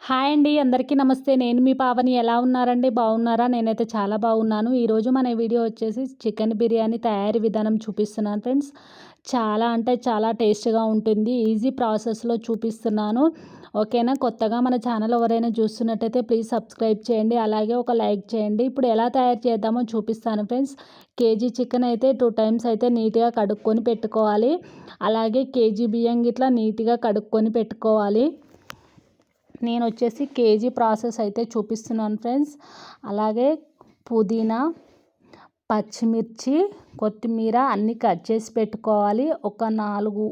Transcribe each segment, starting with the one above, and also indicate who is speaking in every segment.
Speaker 1: Hi అండి. అందరికీ నమస్తే. నేను మీ పావని. ఎలా ఉన్నారండి? బాగున్నారా? నేనైతే చాలా బాగున్నాను. ఈరోజు మన వీడియో వచ్చేసి చికెన్ బిర్యానీ తయారీ విధానం చూపిస్తున్నాను ఫ్రెండ్స్. చాలా అంటే చాలా టేస్ట్‌గా ఉంటుంది. ఈజీ ప్రాసెస్‌లో చూపిస్తున్నాను. ఓకేనా? కొత్తగా మన ఛానల్ ఎవరైనా చూస్తున్నట్టయితే ప్లీజ్ సబ్స్క్రైబ్ చేయండి. అలాగే ఒక లైక్ చేయండి. ఇప్పుడు ఎలా తయారు చేద్దామో చూపిస్తాను ఫ్రెండ్స్. కేజీ చికెన్ అయితే 2 టైమ్స్ అయితే నీట్‌గా కడుక్కొని పెట్టుకోవాలి. అలాగే కేజీ బియ్యం గిట్లా నీట్‌గా కడుక్కొని పెట్టుకోవాలి. నేను వచ్చేసి కేజీ ప్రాసెస్ అయితే చూపిస్తున్నాను ఫ్రెండ్స్. అలాగే పుదీనా, పచ్చిమిర్చి, కొత్తిమీర అన్నీ కట్ చేసి పెట్టుకోవాలి. ఒక 4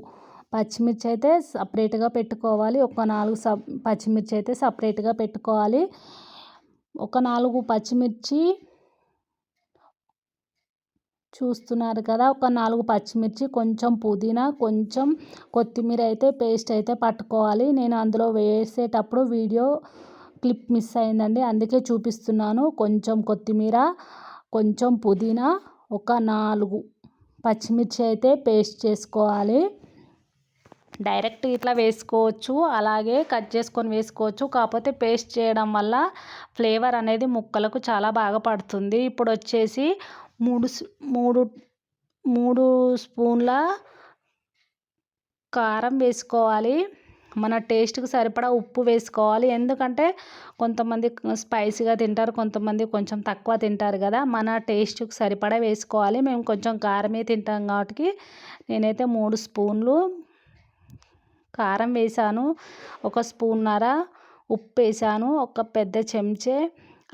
Speaker 1: పచ్చిమిర్చి అయితే సపరేట్గా పెట్టుకోవాలి. ఒక 4 పచ్చిమిర్చి అయితే సపరేట్గా పెట్టుకోవాలి. ఒక 4 పచ్చిమిర్చి చూస్తున్నారు కదా, ఒక 4 పచ్చిమిర్చి, కొంచెం పుదీనా, కొంచెం కొత్తిమీర అయితే పేస్ట్ అయితే పట్టుకోవాలి. నేను అందులో వేసేటప్పుడు వీడియో క్లిప్ మిస్ అయిందండి, అందుకే చూపిస్తున్నాను. కొంచెం కొత్తిమీర, కొంచెం పుదీనా, ఒక 4 పచ్చిమిర్చి అయితే పేస్ట్ చేసుకోవాలి. డైరెక్ట్ ఇట్లా వేసుకోవచ్చు, అలాగే కట్ చేసుకొని వేసుకోవచ్చు. కాకపోతే పేస్ట్ చేయడం వల్ల ఫ్లేవర్ అనేది ముక్కలకు చాలా బాగా పడుతుంది. ఇప్పుడు వచ్చేసి మూడు మూడు మూడు స్పూన్ల కారం వేసుకోవాలి. మన టేస్ట్కి సరిపడా ఉప్పు వేసుకోవాలి. ఎందుకంటే కొంతమంది స్పైసీగా తింటారు, కొంతమంది కొంచెం తక్కువ తింటారు కదా. మన టేస్ట్కి సరిపడా వేసుకోవాలి. మేము కొంచెం కారమే తింటాం కాబట్టి నేనైతే 3 స్పూన్లు కారం వేసాను. ఒక స్పూన్నర ఉప్పు వేసాను. ఒక పెద్ద చెంచా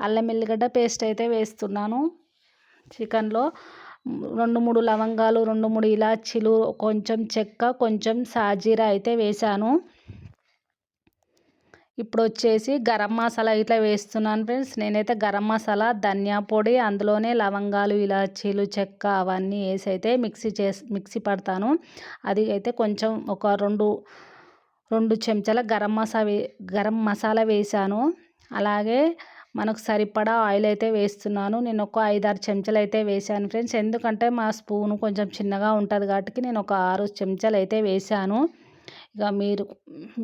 Speaker 1: అల్లం ఎల్లిగడ్డ పేస్ట్ అయితే వేస్తున్నాను. చికెన్లో 2-3 లవంగాలు, 2-3 ఇలాచీలు, కొంచెం చెక్క, కొంచెం సాజీరా అయితే వేసాను. ఇప్పుడు వచ్చేసి గరం మసాలా ఇట్లా వేస్తున్నాను ఫ్రెండ్స్. నేనైతే గరం మసాలా, ధనియా పొడి, అందులోనే లవంగాలు, ఇలాచీలు, చెక్క అవన్నీ వేసి అయితే మిక్సీ పడతాను. అది అయితే కొంచెం ఒక 2 చెంచాల గరం మసాలా వేసాను. అలాగే మనకు సరిపడా ఆయిల్ అయితే వేస్తున్నాను. నేను ఒక 5-6 చెంచాలు అయితే వేసాను ఫ్రెండ్స్. ఎందుకంటే మా స్పూను కొంచెం చిన్నగా ఉంటుంది కాబట్టి నేను ఒక 6 చెంచాలు అయితే వేసాను. ఇక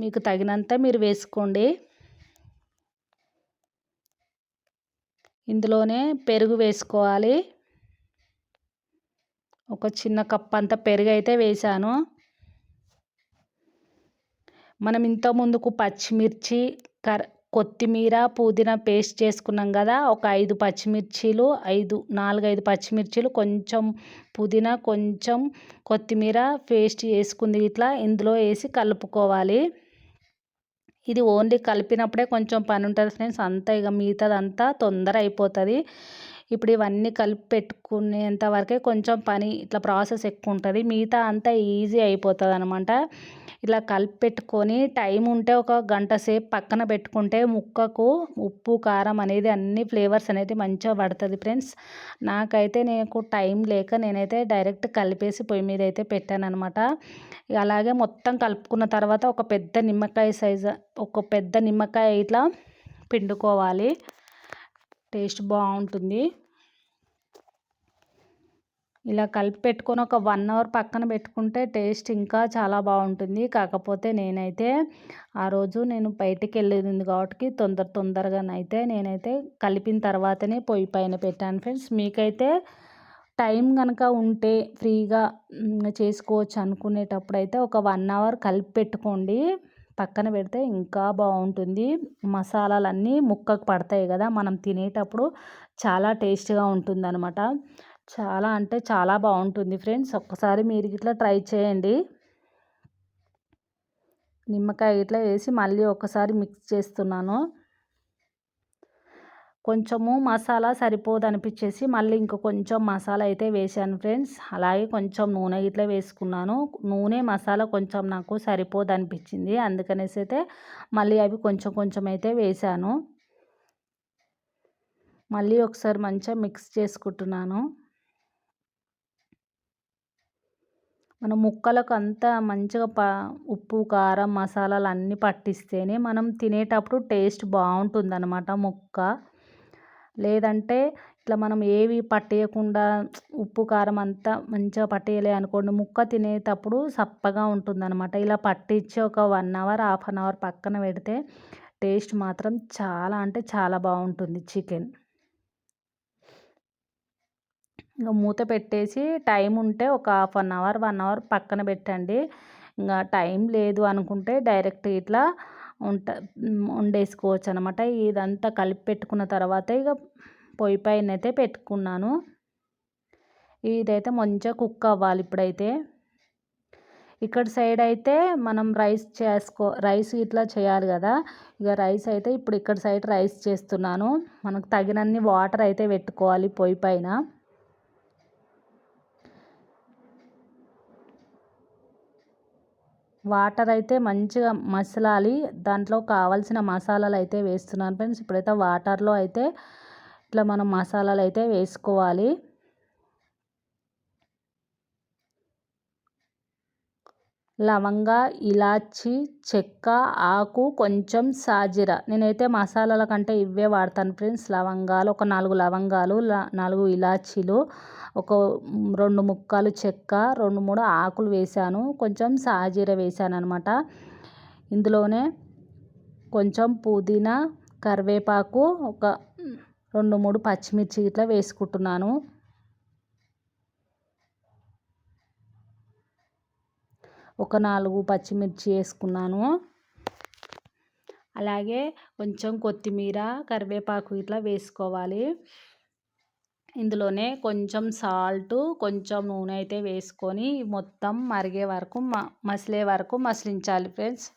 Speaker 1: మీకు తగినంత మీరు వేసుకోండి. ఇందులోనే పెరుగు వేసుకోవాలి. ఒక చిన్న కప్ అంత పెరుగు అయితే వేసాను. మనం ఇంత ముందుకు పచ్చిమిర్చి, కొత్తిమీర, పుదీనా పేస్ట్ చేసుకున్నాం కదా. ఒక 5 పచ్చిమిర్చీలు, 4-5 పచ్చిమిర్చీలు, కొంచెం పుదీనా, కొంచెం కొత్తిమీర పేస్ట్ చేసుకుంది ఇట్లా ఇందులో వేసి కలుపుకోవాలి. ఇది ఓన్లీ కలిపినప్పుడే కొంచెం పని ఉంటుంది ఫ్రెండ్స్. అంతా ఇక మిగతాదంతా తొందర అయిపోతుంది. ఇప్పుడు ఇవన్నీ కలిపి పెట్టుకునేంత వరకే కొంచెం పని ఇట్లా ప్రాసెస్ ఎక్కువ ఉంటుంది. మిగతా అంతా ఈజీ అయిపోతుంది అనమాట. ఇలా కలిపి పెట్టుకొని టైం ఉంటే ఒక గంట సేపు పక్కన పెట్టుకుంటే ముక్కకు ఉప్పు, కారం అనేది అన్ని ఫ్లేవర్స్ అనేది మంచిగా పడుతుంది ఫ్రెండ్స్. నాకైతే నాకు టైం లేక నేనైతే డైరెక్ట్ కలిపేసి పొయ్యి మీద అయితే పెట్టాను అనమాట. అలాగే మొత్తం కలుపుకున్న తర్వాత ఒక పెద్ద నిమ్మకాయ ఇట్లా పిండుకోవాలి. టేస్ట్ బాగుంటుంది. ఇలా కలిపి పెట్టుకొని ఒక 1 అవర్ పక్కన పెట్టుకుంటే టేస్ట్ ఇంకా చాలా బాగుంటుంది. కాకపోతే నేనైతే ఆ రోజు నేను బయటికి వెళ్ళేది ఉంది కాబట్టి తొందరగానైతే నేనైతే కలిపిన తర్వాతనే పొయ్యి పైన పెట్టాను ఫ్రెండ్స్. మీకైతే టైం కనుక ఉంటే ఫ్రీగా చేసుకోవచ్చు అనుకునేటప్పుడు అయితే ఒక 1 అవర్ కలిపి పెట్టుకోండి. పక్కన పెడితే ఇంకా బాగుంటుంది. మసాలాలన్నీ ముక్కకు పడతాయి కదా, మనం తినేటప్పుడు చాలా టేస్ట్గా ఉంటుంది అనమాట. చాలా అంటే చాలా బాగుంటుంది ఫ్రెండ్స్. ఒక్కసారి మీరు ఇట్లా ట్రై చేయండి. నిమ్మకాయ ఇట్లా వేసి మళ్ళీ ఒకసారి మిక్స్ చేస్తున్నాను. కొంచెము మసాలా సరిపోదు అనిపించేసి మళ్ళీ ఇంకో కొంచెం మసాలా అయితే వేసాను ఫ్రెండ్స్. అలాగే కొంచెం నూనె ఇట్లా వేసుకున్నాను. నూనె మసాలా కొంచెం నాకు సరిపోదు అనిపించింది, అందుకనేసి అయితే మళ్ళీ అవి కొంచెం కొంచెం అయితే వేసాను. మళ్ళీ ఒకసారి మంచిగా మిక్స్ చేసుకుంటున్నాను. మనం ముక్కలకు అంతా మంచిగా ఉప్పు, కారం, మసాలాలు అన్నీ పట్టిస్తేనే మనం తినేటప్పుడు టేస్ట్ బాగుంటుందన్నమాట ముక్క. లేదంటే ఇట్లా మనం ఏవి పట్టేయకుండా ఉప్పు, కారం అంతా మంచిగా పట్టేయలే అనుకోండి, ముక్క తినేటప్పుడు సప్పగా ఉంటుందన్నమాట. ఇలా పట్టించి ఒక 1 అవర్, హాఫ్ అన్ అవర్ పక్కన పెడితే టేస్ట్ మాత్రం చాలా అంటే చాలా బాగుంటుంది చికెన్. ఇంక మూత పెట్టేసి టైం ఉంటే ఒక హాఫ్ అన్ అవర్ 1 అవర్ పక్కన పెట్టండి. ఇంకా టైం లేదు అనుకుంటే డైరెక్ట్ ఇట్లా ఉంట వండేసుకోవచ్చు అనమాట. ఇదంతా కలిపి పెట్టుకున్న తర్వాత ఇక పొయ్యి పైన అయితే పెట్టుకున్నాను. ఇదైతే మంచిగా కుక్ అవ్వాలి. ఇప్పుడైతే ఇక్కడ సైడ్ అయితే మనం రైస్ ఇట్లా చేయాలి కదా. ఇక రైస్ అయితే ఇప్పుడు ఇక్కడ సైడ్ రైస్ చేస్తున్నాను. మనకు తగినన్ని వాటర్ అయితే పెట్టుకోవాలి పొయ్యి పైన. వాటర్ అయితే మంచిగా మసలాలి. దాంట్లో కావాల్సిన మసాలాలు అయితే వేస్తున్నాను ఫ్రెండ్స్. ఇప్పుడైతే వాటర్లో అయితే ఇట్లా మనం మసాలాలు అయితే వేసుకోవాలి. లవంగ, ఇలాచి, చెక్క, ఆకు, కొంచెం సాజీరా. నేనైతే మసాలాల కంటే ఇవే వాడతాను ఫ్రెండ్స్. లవంగాలు ఒక 4 లవంగాలు, 4 ఇలాచీలు, ఒక 2 ముక్కలు చెక్క, 2, 3 ఆకులు వేసాను. కొంచెం సాజీరా వేసాను అనమాట. ఇందులోనే కొంచెం పుదీనా, కరివేపాకు, ఒక 2, 3 పచ్చిమిర్చి ఇట్లా వేసుకుంటున్నాను. ఒక 4 పచ్చిమిర్చి వేసుకున్నాను. అలాగే కొంచెం కొత్తిమీర, కరివేపాకు ఇట్లా వేసుకోవాలి. ఇందులోనే కొంచెం సాల్ట్, కొంచెం నూనె అయితే వేసుకొని మొత్తం మరిగే వరకు మసిలే వరకు మసిలించాలి ఫ్రెండ్స్.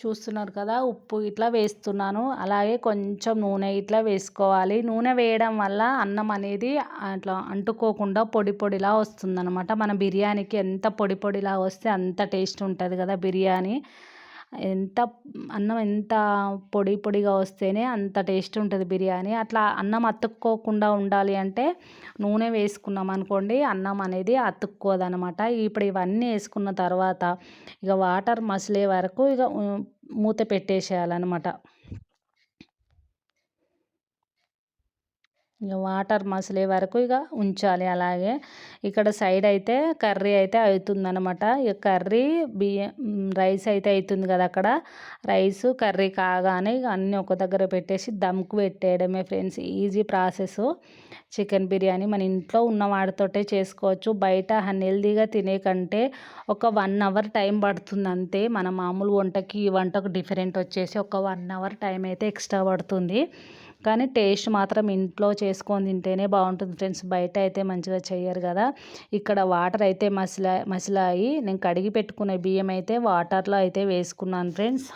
Speaker 1: చూస్తున్నారు కదా, ఉప్పు ఇట్లా వేస్తున్నాను. అలాగే కొంచెం నూనె ఇట్లా వేసుకోవాలి. నూనె వేయడం వల్ల అన్నం అనేది అట్లా అంటుకోకుండా పొడి పొడిలా వస్తుందన్నమాట. మన బిర్యానీకి ఎంత పొడి పొడిలా వస్తే అంత టేస్ట్ ఉంటుంది కదా బిర్యానీ. అన్నం ఎంత పొడి పొడిగా వస్తేనే అంత టేస్ట్ ఉంటుంది బిర్యానీ. అట్లా అన్నం అతుక్కోకుండా ఉండాలి అంటే నూనె వేసుకున్నాం అనుకోండి, అన్నం అనేది అతుక్కోదనమాట. ఇప్పుడు ఇవన్నీ వేసుకున్న తర్వాత ఇక వాటర్ మసిలే వరకు ఇక మూత పెట్టేసేయాలన్నమాట. ఇక వాటర్ మసిలే వరకు ఇక ఉంచాలి. అలాగే ఇక్కడ సైడ్ అయితే కర్రీ అయితే అవుతుందన్నమాట. ఇక కర్రీ రైస్ అయితే అవుతుంది కదా. అక్కడ రైస్ కర్రీ కాగానే ఇక అన్నీ ఒక దగ్గర పెట్టేసి దమ్కు పెట్టేయడమే friends. Easy process. Chicken biryani మన ఇంట్లో ఉన్న వాటితోటే చేసుకోవచ్చు. బయట అన్హెల్దీగా తినే కంటే ఒక 1 అవర్ టైం పడుతుంది అంతే. మన మామూలు వంటకి ఈ వంటకు డిఫరెంట్ వచ్చేసి ఒక 1 అవర్ టైం అయితే ఎక్స్ట్రా పడుతుంది. కానీ టేస్ట్ మాత్రం ఇంట్లో చేసుకొని తింటేనే బాగుంటుంది ఫ్రెండ్స్. బయట అయితే మంచిగా చేయరు కదా. ఇక్కడ వాటర్ అయితే మసిలాయి నేను కడిగి పెట్టుకునే బియ్యం అయితే వాటర్లో అయితే వేసుకున్నాను ఫ్రెండ్స్.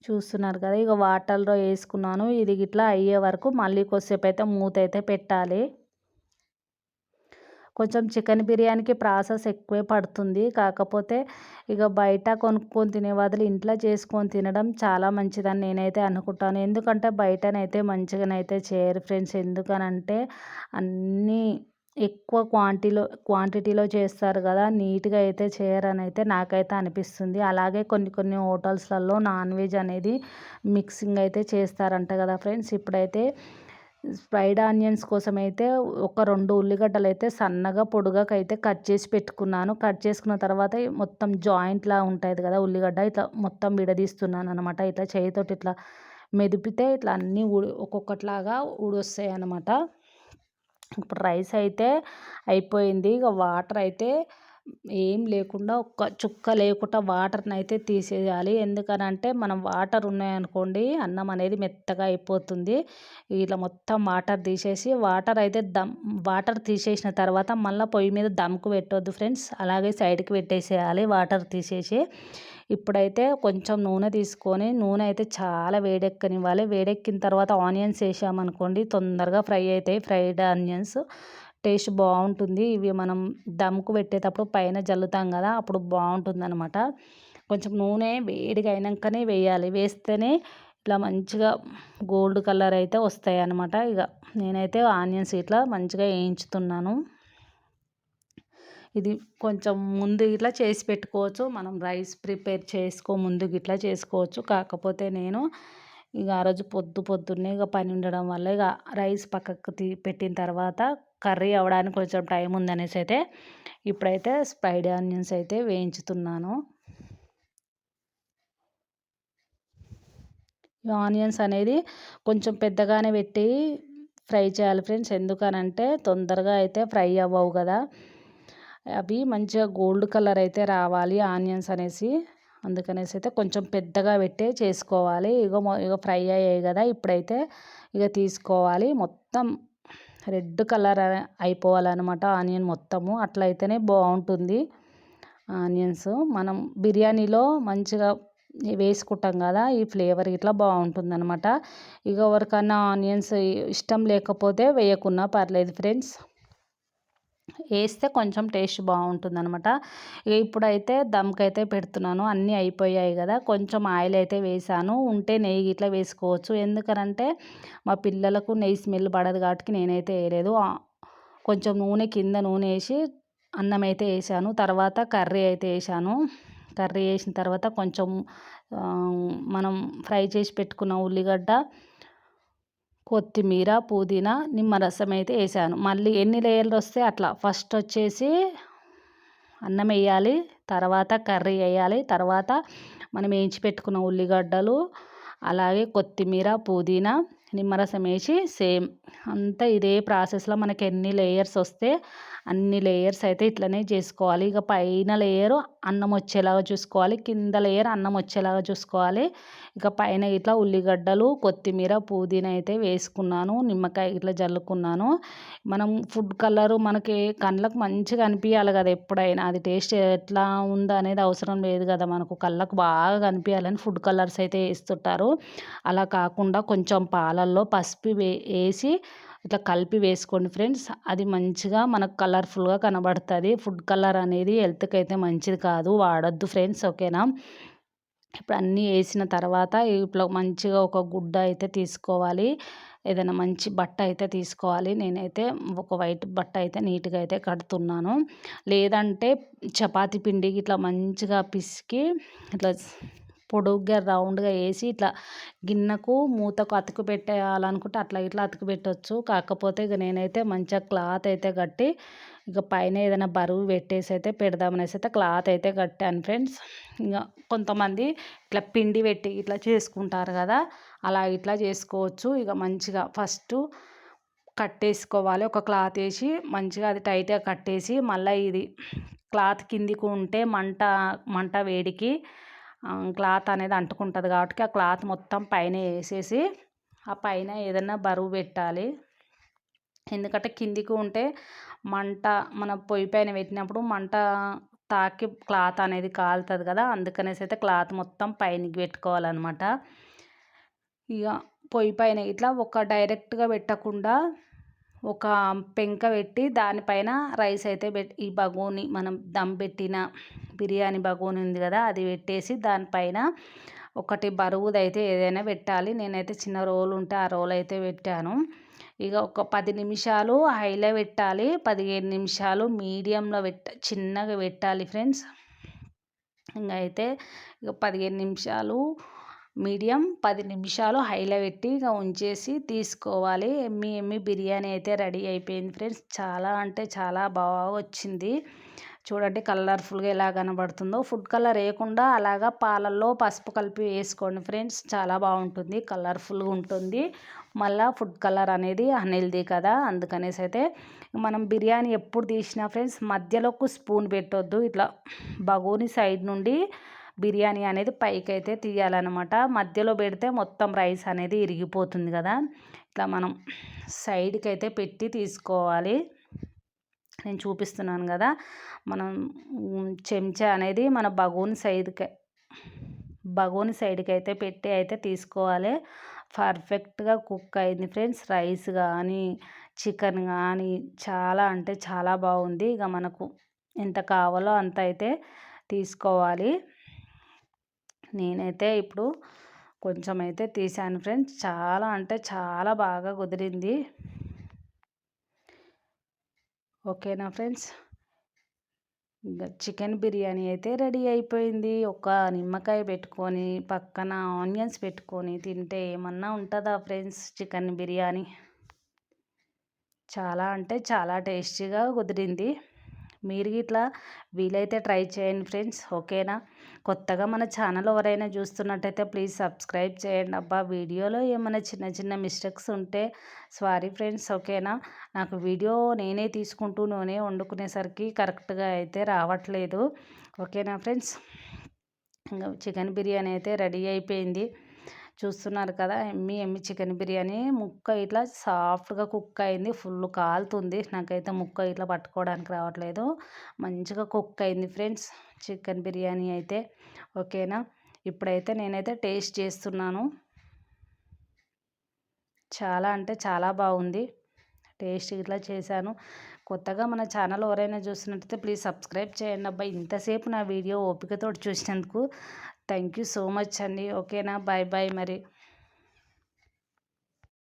Speaker 1: చూస్తున్నారు కదా, ఇక వాటర్లో వేసుకున్నాను. ఇది ఇట్లా అయ్యే వరకు మళ్ళీ కొద్దిసేపు అయితే మూత అయితే పెట్టాలి. కొంచెం చికెన్ బిర్యానీకి ప్రాసెస్ ఎక్కువే పడుతుంది. కాకపోతే ఇక బయట కొనుక్కొని తినే బదులు ఇంట్లో చేసుకొని తినడం చాలా మంచిదని నేనైతే అనుకుంటాను. ఎందుకంటే బయటనైతే మంచిగానైతే చేయరు ఫ్రెండ్స్. ఎందుకనంటే అన్నీ ఎక్కువ క్వాంటిటీలో చేస్తారు కదా, నీట్గా అయితే చేయరని అయితే నాకైతే అనిపిస్తుంది. అలాగే కొన్ని కొన్ని హోటల్స్లలో నాన్ వెజ్ అనేది మిక్సింగ్ అయితే చేస్తారంట కదా ఫ్రెండ్స్. ఇప్పుడైతే ఫ్రైడ్ ఆనియన్స్ కోసం అయితే ఒక 2 ఉల్లిగడ్డలు అయితే సన్నగా పొడుగాకి అయితే కట్ చేసి పెట్టుకున్నాను. కట్ చేసుకున్న తర్వాత మొత్తం జాయింట్లా ఉంటుంది కదా ఉల్లిగడ్డ, ఇట్లా మొత్తం విడదీస్తున్నాను అనమాట. ఇట్లా చేయితోటి ఇట్లా మెదిపితే ఇట్లా అన్నీ ఒక్కొక్కట్లాగా ఊడొస్తాయి అన్నమాట. ఇప్పుడు రైస్ అయితే అయిపోయింది. ఇక వాటర్ అయితే ఏం లేకుండా ఒక్క చుక్క లేకుండా వాటర్ని అయితే తీసేయాలి. ఎందుకనంటే మనం వాటర్ ఉన్నాయనుకోండి అన్నం అనేది మెత్తగా అయిపోతుంది. ఇట్లా మొత్తం వాటర్ తీసేసి వాటర్ తీసేసిన తర్వాత మళ్ళీ పొయ్యి మీద దమ్కు పెట్టొద్దు ఫ్రెండ్స్. అలాగే సైడ్కి పెట్టేసేయాలి వాటర్ తీసేసి. ఇప్పుడైతే కొంచెం నూనె తీసుకొని నూనె అయితే చాలా వేడెక్కనివ్వాలి. వేడెక్కిన తర్వాత ఆనియన్స్ వేసామనుకోండి తొందరగా ఫ్రై అవుతాయి. ఫ్రైడ్ ఆనియన్స్ టేస్ట్ బాగుంటుంది. ఇవి మనం దమ్కు పెట్టేటప్పుడు పైన జల్లుతాం కదా, అప్పుడు బాగుంటుంది అనమాట. కొంచెం నూనె వేడిగా అయినాకనే వేయాలి. వేస్తేనే ఇట్లా మంచిగా గోల్డ్ కలర్ అయితే వస్తాయి అన్నమాట. ఇక నేనైతే ఆనియన్స్ ఇట్లా మంచిగా వేయించుతున్నాను. ఇది కొంచెం ముందు ఇట్లా చేసి పెట్టుకోవచ్చు. మనం రైస్ ప్రిపేర్ ముందుకు ఇట్లా చేసుకోవచ్చు. కాకపోతే నేను ఇక ఆ రోజు పొద్దున్నే ఇక పని ఉండడం వల్ల ఇక రైస్ పక్కకు పెట్టిన తర్వాత కర్రీ అవ్వడానికి కొంచెం టైం ఉందనేసి అయితే ఇప్పుడైతే స్ప్రైడ్ ఆనియన్స్ అయితే వేయించుతున్నాను. ఆనియన్స్ అనేది కొంచెం పెద్దగానే పెట్టి ఫ్రై చేయాలి ఫ్రెండ్స్. ఎందుకనంటే తొందరగా అయితే ఫ్రై అవ్వవు కదా, అవి మంచిగా గోల్డ్ కలర్ అయితే రావాలి ఆనియన్స్ అనేసి. అందుకనేసి అయితే కొంచెం పెద్దగా పెట్టే చేసుకోవాలి. ఇక ఫ్రై అయ్యాయి కదా, ఇప్పుడైతే ఇక తీసుకోవాలి. మొత్తం రెడ్ కలర్ అయిపోవాలన్నమాట ఆనియన్ మొత్తము. అట్లయితేనే బాగుంటుంది ఆనియన్స్. మనం బిర్యానీలో మంచిగా వేసుకుంటాం కదా, ఈ ఫ్లేవర్ ఇట్లా బాగుంటుంది అనమాట. ఇక ఎవరికన్నా ఆనియన్స్ ఇష్టం లేకపోతే వేయకున్నా పర్లేదు ఫ్రెండ్స్, వేస్తే కొంచెం టేస్ట్ బాగుంటుంది అనమాట. ఇప్పుడైతే దమ్కైతే పెడుతున్నాను. అన్నీ అయిపోయాయి కదా, కొంచెం ఆయిల్ అయితే వేసాను. ఉంటే నెయ్యి ఇట్లా వేసుకోవచ్చు. ఎందుకనంటే మా పిల్లలకు నెయ్యి స్మెల్ పడదు కాబట్టి నేనైతే వేయలేదు. కొంచెం కింద నూనె వేసి అన్నం అయితే వేసాను. తర్వాత కర్రీ అయితే వేసాను. కర్రీ వేసిన తర్వాత కొంచెం మనం ఫ్రై చేసి పెట్టుకున్న ఉల్లిగడ్డ, కొత్తిమీర, పుదీనా, నిమ్మరసం అయితే వేసాను. మళ్ళీ ఎన్ని లేయర్లు వస్తే అట్లా ఫస్ట్ వచ్చేసి అన్నం వేయాలి, తర్వాత కర్రీ వేయాలి, తర్వాత మనం వేయించి పెట్టుకున్న ఉల్లిగడ్డలు, అలాగే కొత్తిమీర, పుదీనా, నిమ్మరసం వేసి సేమ్ అంతా ఇదే ప్రాసెస్లో మనకి ఎన్ని లేయర్స్ వస్తే అన్ని లేయర్స్ అయితే ఇట్లనే చేసుకోవాలి. ఇక పైన లేయరు అన్నం వచ్చేలాగా చూసుకోవాలి, కింద లేయర్ అన్నం వచ్చేలాగా చూసుకోవాలి. ఇక పైన ఇట్లా ఉల్లిగడ్డలు, కొత్తిమీర, పుదీనా అయితే వేసుకున్నాను. నిమ్మకాయ ఇట్లా జల్లుకున్నాను. మనం ఫుడ్ కలరు మనకి కళ్ళకు మంచిగా అనిపించాలి కదా ఎప్పుడైనా, అది టేస్ట్ ఎట్లా ఉందో అనేది అవసరం లేదు కదా, మనకు కళ్ళకు బాగా కనిపించాలని ఫుడ్ కలర్స్ అయితే వేస్తుంటారు. అలా కాకుండా కొంచెం పాలల్లో పసుపు వేసి ఇట్లా కలిపి వేసుకోండి ఫ్రెండ్స్. అది మంచిగా మనకు కలర్ఫుల్గా కనబడుతుంది. ఫుడ్ కలర్ అనేది హెల్త్కి అయితే మంచిది కాదు, వాడొద్దు ఫ్రెండ్స్, ఓకేనా. ఇప్పుడు అన్నీ వేసిన తర్వాత ఇప్పుడు మంచిగా ఒక గుడ్డ అయితే తీసుకోవాలి, ఏదైనా మంచి బట్ట అయితే తీసుకోవాలి. నేనైతే ఒక వైట్ బట్ట అయితే నీట్గా అయితే కడుతున్నాను. లేదంటే చపాతీ పిండికి ఇట్లా మంచిగా పిసికి ఇట్లా పొడుగ్గా రౌండ్గా వేసి ఇట్లా గిన్నెకు మూతకు అతుకు పెట్టేయాలనుకుంటే అట్లా ఇట్లా అతుకు పెట్టవచ్చు. కాకపోతే ఇక నేనైతే మంచిగా క్లాత్ అయితే కట్టి ఇక పైన ఏదైనా బరువు పెట్టేసి అయితే పెడదామనేసి అయితే క్లాత్ అయితే కట్టాను ఫ్రెండ్స్. ఇంకా కొంతమంది ఇట్లా పిండి పెట్టి ఇట్లా చేసుకుంటారు కదా, అలా ఇట్లా చేసుకోవచ్చు. ఇక మంచిగా ఫస్ట్ కట్టేసుకోవాలి, ఒక క్లాత్ వేసి మంచిగా అది టైట్గా కట్టేసి మళ్ళీ ఇది క్లాత్ కిందికి ఉంటే మంట వేడికి క్లాత్ అనేది అంటుకుంటుంది కాబట్టి ఆ క్లాత్ మొత్తం పైన వేసేసి ఆ పైన ఏదైనా బరువు పెట్టాలి. ఎందుకంటే కిందికి ఉంటే మంట మన పొయ్యి పైన పెట్టినప్పుడు మంట తాకి క్లాత్ అనేది కాలుతుంది కదా, అందుకనేసి అయితే క్లాత్ మొత్తం పైనకి పెట్టుకోవాలన్నమాట. ఇక పొయ్యి పైన ఇట్లా ఒక డైరెక్ట్గా పెట్టకుండా ఒక పెంక పెట్టి దానిపైన రైస్ అయితే ఈ బగోని మనం దమ్ పెట్టిన బిర్యానీ బగోని ఉంది కదా, అది పెట్టేసి దానిపైన ఒకటి బరువుది అయితే ఏదైనా పెట్టాలి. నేనైతే చిన్న రోలు ఉంటే ఆ రోలు అయితే పెట్టాను. ఇక ఒక 10 నిమిషాలు హైలో పెట్టాలి, 15 నిమిషాలు మీడియంలో చిన్నగా పెట్టాలి ఫ్రెండ్స్. ఇంకా అయితే ఇక 15 నిమిషాలు మీడియం, 10 నిమిషాలు హైలో పెట్టి ఇక ఉంచేసి తీసుకోవాలి. ఎమ్మి బిర్యానీ అయితే రెడీ అయిపోయింది ఫ్రెండ్స్. చాలా అంటే చాలా బాగా వచ్చింది. చూడండి కలర్ఫుల్గా ఎలా కనబడుతుందో. ఫుడ్ కలర్ వేయకుండా అలాగా పాలల్లో పసుపు కలిపి వేసుకోండి ఫ్రెండ్స్, చాలా బాగుంటుంది, కలర్ఫుల్గా ఉంటుంది. మళ్ళీ ఫుడ్ కలర్ అనేది అన్హెల్దీ కదా, అందుకనేసి అయితే మనం బిర్యానీ ఎప్పుడు తీసినా ఫ్రెండ్స్ మధ్యలోకి స్పూన్ పెట్టొద్దు, ఇట్లా బగోని సైడ్ నుండి బిర్యానీ అనేది పైకి అయితే తీయాలన్నమాట. మధ్యలో పెడితే మొత్తం రైస్ అనేది ఇరిగిపోతుంది కదా, ఇట్లా మనం సైడ్కి అయితే పెట్టి తీసుకోవాలి. నేను చూపిస్తున్నాను కదా, మనం చెంచా అనేది మన బగోని సైడ్కి అయితే పెట్టి అయితే తీసుకోవాలి. పర్ఫెక్ట్గా కుక్ అయింది ఫ్రెండ్స్. రైస్ కానీ చికెన్ కానీ చాలా అంటే చాలా బాగుంది. ఇక మనకు ఎంత కావాలో అంత అయితే తీసుకోవాలి. నేనైతే ఇప్పుడు కొంచెం అయితే తీసాను ఫ్రెండ్స్. చాలా అంటే చాలా బాగా కుదిరింది, ఓకేనా ఫ్రెండ్స్. ఇంక చికెన్ బిర్యానీ అయితే రెడీ అయిపోయింది. ఒక నిమ్మకాయ పెట్టుకొని, పక్కన ఆనియన్స్ పెట్టుకొని తింటే ఏమన్నా ఉంటుందా ఫ్రెండ్స్ చికెన్ బిర్యానీ. చాలా అంటే చాలా టేస్టీగా కుదిరింది. మీరు ఇట్లా వీలైతే ట్రై చేయండి ఫ్రెండ్స్. ఓకేనా. కొత్తగా మన ఛానల్ ఎవరైనా చూస్తున్నట్టయితే ప్లీజ్ సబ్స్క్రైబ్ చేయండి. అబ్బా వీడియోలో ఏమైనా చిన్న చిన్న మిస్టేక్స్ ఉంటే సారీ ఫ్రెండ్స్. ఓకేనా. నాకు వీడియో నేనే తీసుకుంటూ నేనే వండుకునేసరికి కరెక్ట్గా అయితే రావట్లేదు. ఓకేనా ఫ్రెండ్స్. ఇంకా చికెన్ బిర్యానీ అయితే రెడీ అయిపోయింది. చూస్తున్నారు కదా, ఎమ్మి ఎమ్మి చికెన్ బిర్యానీ. ముక్క ఇట్లా సాఫ్ట్గా కుక్ అయింది. ఫుల్ కాలుతుంది. నాకైతే ముక్క ఇట్లా పట్టుకోవడానికి రావట్లేదు. మంచిగా కుక్ అయింది ఫ్రెండ్స్ చికెన్ బిర్యానీ అయితే. ఓకేనా. ఇప్పుడైతే నేనైతే టేస్ట్ చేస్తున్నాను. చాలా అంటే చాలా బాగుంది. టేస్ట్ ఇట్లా చేశాను. కొత్తగా మన ఛానల్ ఎవరైనా చూస్తున్నట్టయితే ప్లీజ్ సబ్స్క్రైబ్ చేయండి. అబ్బాయి ఇంతసేపు నా వీడియో ఓపికతో చూసినందుకు థ్యాంక్ యూ సో మచ్ అండి. ఓకేనా. బాయ్ బాయ్ మరి.